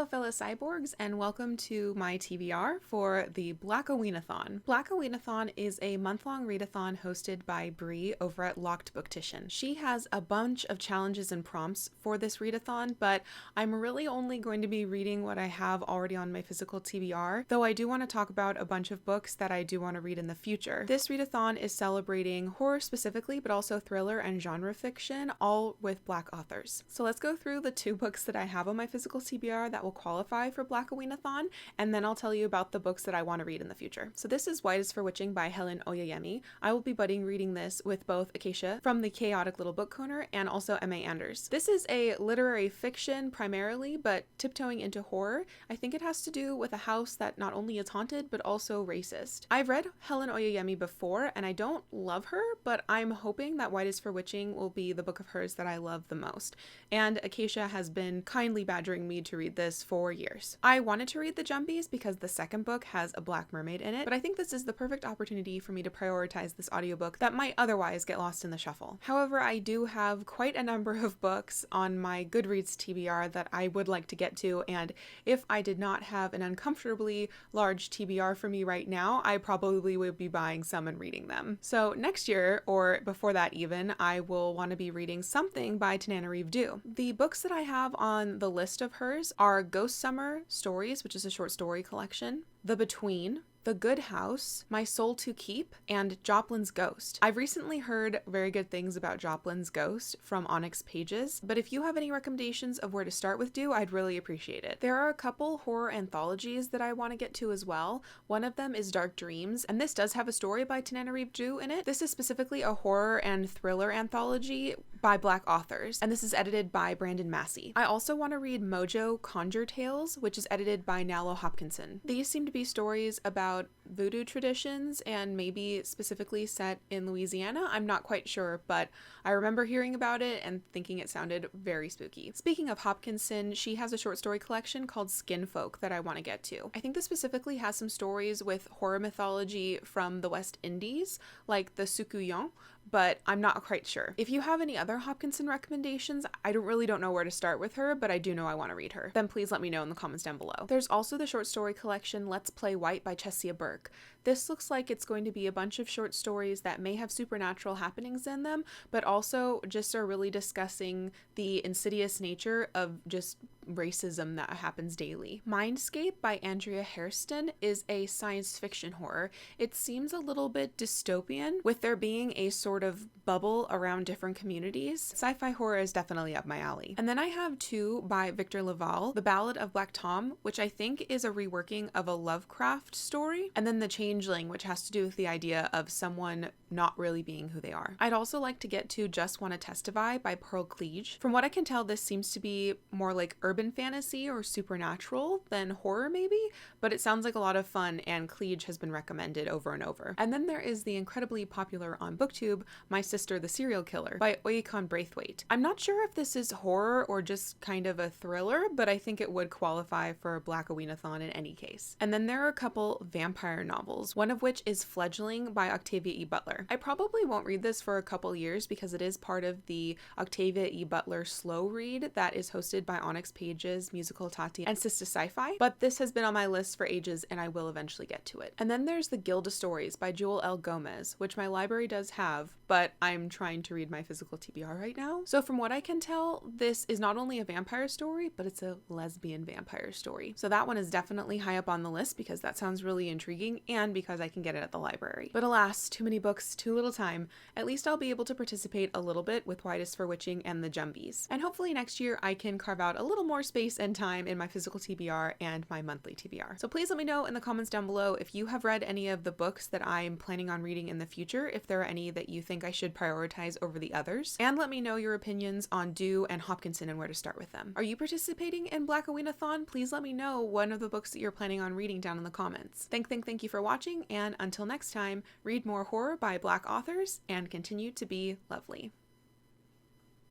Hello fellow cyborgs, and welcome to my TBR for the Black-oween-athon. Black-oween-athon is a month-long readathon hosted by Bree over at Locked Booktition. She has a bunch of challenges and prompts for this readathon, but I'm really only going to be reading what I have already on my physical TBR, though I do want to talk about a bunch of books that I do want to read in the future. This readathon is celebrating horror specifically, but also thriller and genre fiction, all with Black authors. So let's go through the two books that I have on my physical TBR that will qualify for Black-oween-athon, and then I'll tell you about the books that I want to read in the future. So this is White is for Witching by Helen Oyeyemi. I will be budding reading this with both Acacia from the Chaotic Little Book Corner and also M.A. Anders. This is a literary fiction primarily, but tiptoeing into horror. I think it has to do with a house that not only is haunted, but also racist. I've read Helen Oyeyemi before, and I don't love her, but I'm hoping that White is for Witching will be the book of hers that I love the most. And Acacia has been kindly badgering me to read this for years. I wanted to read the JUMBIES because the second book has a black mermaid in it, but I think this is the perfect opportunity for me to prioritize this audiobook that might otherwise get lost in the shuffle. However, I do have quite a number of books on my Goodreads TBR that I would like to get to, and if I did not have an uncomfortably large TBR for me right now, I probably would be buying some and reading them. So next year, or before that even, I will want to be reading something by Tananarive Due. The books that I have on the list of hers are Ghost Summer Stories, which is a short story collection, The Between, The Good House, My Soul to Keep, and Joplin's Ghost. I've recently heard very good things about Joplin's Ghost from Onyx Pages, but if you have any recommendations of where to start with Due, I'd really appreciate it. There are a couple horror anthologies that I want to get to as well. One of them is Dark Dreams, and this does have a story by Tananarive Due in it. This is specifically a horror and thriller anthology by Black authors, and this is edited by Brandon Massey. I also want to read Mojo Conjure Tales, which is edited by Nalo Hopkinson. These seem to be stories about voodoo traditions and maybe specifically set in Louisiana. I'm not quite sure, but I remember hearing about it and thinking it sounded very spooky. Speaking of Hopkinson, she has a short story collection called Skin Folk that I want to get to. I think this specifically has some stories with horror mythology from the West Indies, like the Sukuyon, but I'm not quite sure. If you have any other Hopkinson recommendations, I really don't know where to start with her, but I do know I want to read her. Then please let me know in the comments down below. There's also the short story collection Let's Play White by Chesia Burke. This looks like it's going to be a bunch of short stories that may have supernatural happenings in them, but also just are really discussing the insidious nature of just racism that happens daily. Mindscape by Andrea Hairston is a science fiction horror. It seems a little bit dystopian, with there being a sort of bubble around different communities. Sci-fi horror is definitely up my alley. And then I have two by Victor LaValle, The Ballad of Black Tom, which I think is a reworking of a Lovecraft story, and then The Changeling, which has to do with the idea of someone not really being who they are. I'd also like to get to Just Wanna Testify by Pearl CLEAGE. From what I can tell, this seems to be more like urban fantasy or supernatural than horror maybe, but it sounds like a lot of fun, and CLEAGE has been recommended over and over. And then there is the incredibly popular on BookTube, My Sister the Serial Killer by Oyekon Braithwaite. I'm not sure if this is horror or just kind of a thriller, but I think it would qualify for Black-oween-athon in any case. And then there are a couple vampire novels, one of which is Fledgling by Octavia E. Butler. I probably won't read this for a couple years because it is part of the Octavia E. Butler slow read that is hosted by Onyx Pages, Musical Tati, and Sista Sci-Fi, but this has been on my list for ages and I will eventually get to it. And then there's The Guild of Stories by Jewel L. Gomez, which my library does have, but I'm trying to read my physical TBR right now. So from what I can tell, this is not only a vampire story, but it's a lesbian vampire story. So that one is definitely high up on the list because that sounds really intriguing and because I can get it at the library. But alas, too many books, too little time. At least I'll be able to participate a little bit with White is for Witching and the JUMBIES. And hopefully next year I can carve out a little more space and time in my physical TBR and my monthly TBR. So please let me know in the comments down below if you have read any of the books that I'm planning on reading in the future, if there are any that you think I should prioritize over the others, and let me know your opinions on Due and Hopkinson and where to start with them. Are you participating in Black-oween-athon? Please let me know one of the books that you're planning on reading down in the comments. Thank you for watching, and until next time, read more horror by Black authors and continue to be lovely.